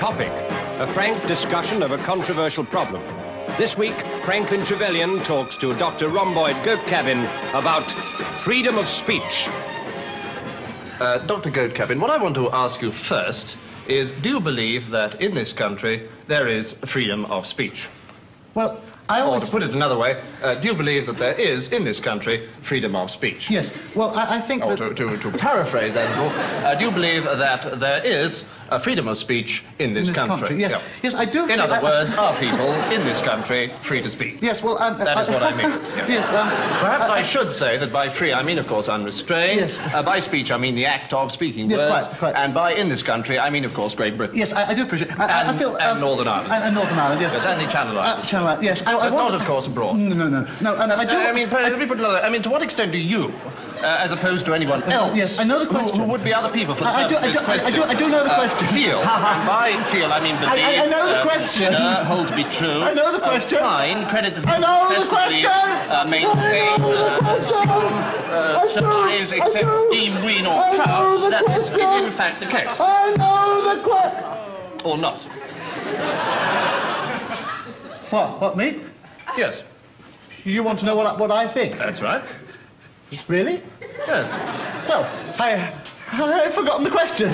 Topic, a frank discussion of a controversial problem. This week, Franklin Trevelyan talks to Dr. Rhomboid Goatcabin about freedom of speech. Dr. Goatcabin, what I want to ask you first is, do you believe that in this country there is freedom of speech? Well, I always... Or to put it another way, do you believe that there is, in this country, freedom of speech? Yes. Well, I think or that... to paraphrase that a little, do you believe that there is freedom of speech in this country? Yes. Yeah. Yes, I do. In other words, are people in this country free to speak? Yes, well... that is what I mean. Yeah. Yes, perhaps I should say that by free, I mean, of course, unrestrained. Yes. By speech, I mean the act of speaking yes, words. Quite. And by in this country, I mean, of course, Great Britain. Yes, I do appreciate it. I feel... And Northern Ireland. And Northern Ireland, yes. Yes, and the Channel Islands. Channel Islands, yes. But not, of course, abroad. No, I do... I mean, let me put another... I mean, to what extent do you, as opposed to anyone else... Yes, I know the question. Who would be other people for the purpose of this question... I do know the question. Feel. And by feel, I mean believe... I know the question. Consider, hold to be true... I know the question. Fine, credit the... I know the question. Maintain, assume, surmise, accept, deem, win, or proud that this is in fact the case. I know the question. Or not. What, me? Yes. You want to know what I think? That's right. Really? Yes. Well, I've forgotten the question.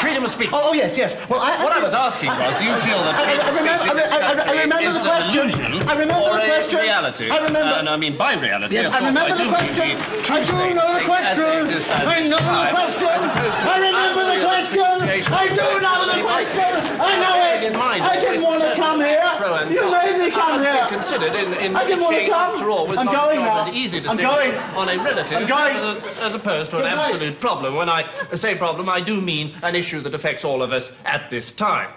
Freedom of speech. Oh, yes. Well, what I was asking was, do you feel that freedom of speech in this country is an illusion or a reality? And I mean, by reality, yes, of course, I do mean the true I do know the question. I know the question. I remember the question. I do know the question. I know it. I didn't want to come here. You made me come here. Considered in I didn't want to come. after all, was I'm not going now. an easy I'm decision going. on a relative as opposed to an absolute problem. When I say problem, I do mean an issue that affects all of us at this time.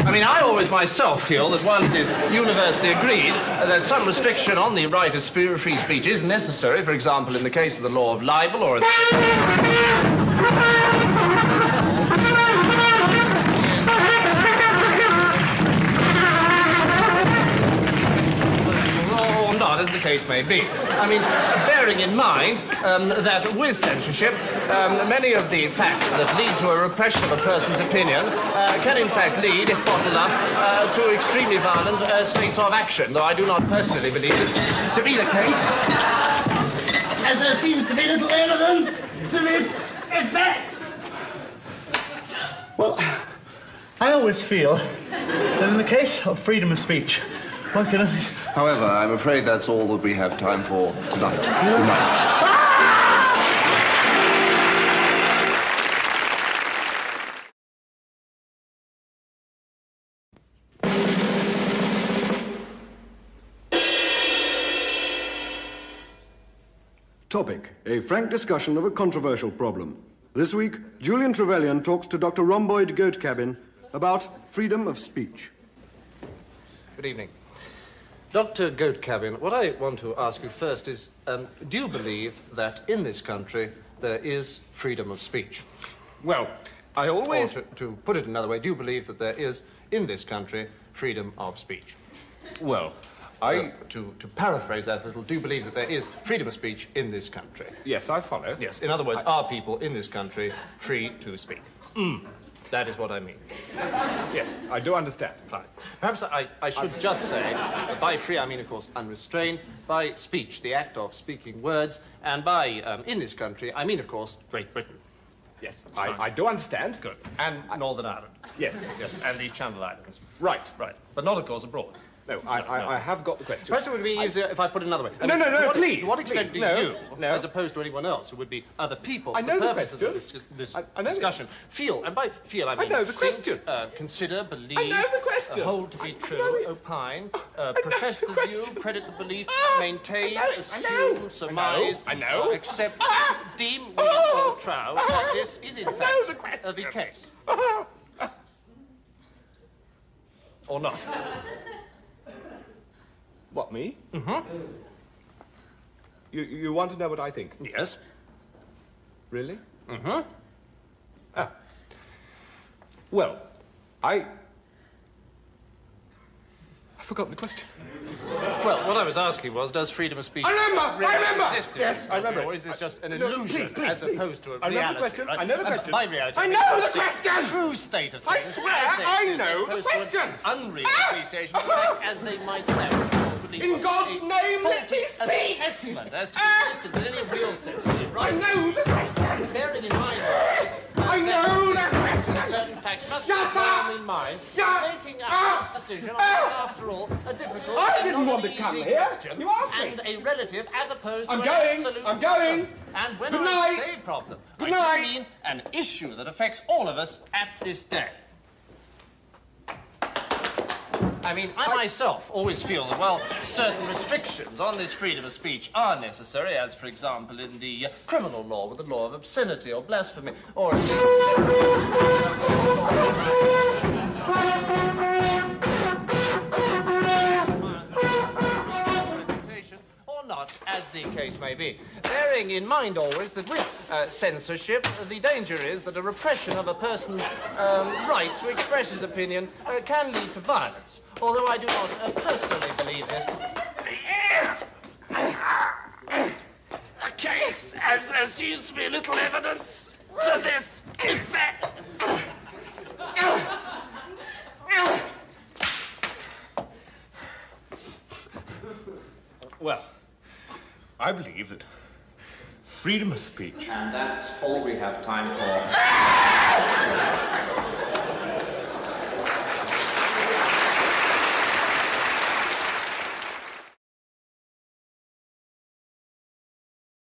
I mean, I always myself feel that while it is universally agreed that some restriction on the right of free speech is necessary, for example, in the case of the law of libel or in as the case may be. I mean, bearing in mind that with censorship, many of the facts that lead to a repression of a person's opinion can in fact lead, if bottled up, to extremely violent states of action, though I do not personally believe it to be the case, as there seems to be little evidence to this effect. Well, I always feel that in the case of freedom of speech, one can only... However, I'm afraid that's all that we have time for tonight. Good night. Topic, a frank discussion of a controversial problem. This week, Julian Trevelyan talks to Dr. Rhomboid Goatcabin about freedom of speech. Good evening. Dr. Goatcabin, what I want to ask you first is, do you believe that in this country there is freedom of speech? Well, I always... Or to put it another way, do you believe that there is, in this country, freedom of speech? Well, to paraphrase that a little, do you believe that there is freedom of speech in this country? Yes, I follow. Yes, in other words, are people in this country free to speak? That is what I mean. Yes, I do understand. Fine. Perhaps I should just say that by free I mean, of course, unrestrained, by speech, the act of speaking words, and by in this country I mean, of course, Great Britain. Yes, I do understand. Good. And Northern Ireland. Yes. Yes, and the Channel Islands. Right. But not, of course, abroad. No, I have got the question. Perhaps it would be easier if I put it another way. No, please. To what extent do you, no, as opposed to anyone else, who would be other people, I know for the the purpose question. of this I know discussion, feel, and by feel I mean know the think, question. Consider, believe, I know the question. Hold to be true, opine, profess the view, credit the belief, maintain, assume, surmise, accept, deem, win, or trow that this is in fact the case. Or not. What, me? Mm-hmm. You want to know what I think? Yes. Really? Mm-hmm. Ah. Well, I forgotten the question. Well, what I was asking was, does freedom of speech... I remember! Exist in Yes, this I remember. country, or is this just an No, illusion please, as opposed to a reality? I know the question. Right? I know the And question. by reality, I know the question! True state of I things. swear as they I exist, know as the opposed to an question. Unreal appreciation of the facts as they might now. In God's name, let me speak! Assessment as to the existence in any real sense of it, right? I know the question! Bearing in mind, always, I know the question! certain facts must Shut be up! borne in mind. Shut Making up! this decision on is, after all, a difficult I and didn't not want an to come easy here. question, You asked me. and a relative as opposed to I'm an going. absolute I'm going. problem. And when Good I night. say problem, Good I night. do mean an issue that affects all of us at this day. I mean, I myself always feel that, well, certain restrictions on this freedom of speech are necessary, as, for example, in the criminal law with the law of obscenity or blasphemy, or at or not, as the case may be. Bearing in mind always that with censorship, the danger is that a repression of a person's right to express his opinion can lead to violence. Although I do not personally believe this. The case, as there seems to be little evidence to this effect. Well, I believe that freedom of speech... And that's all we have time for.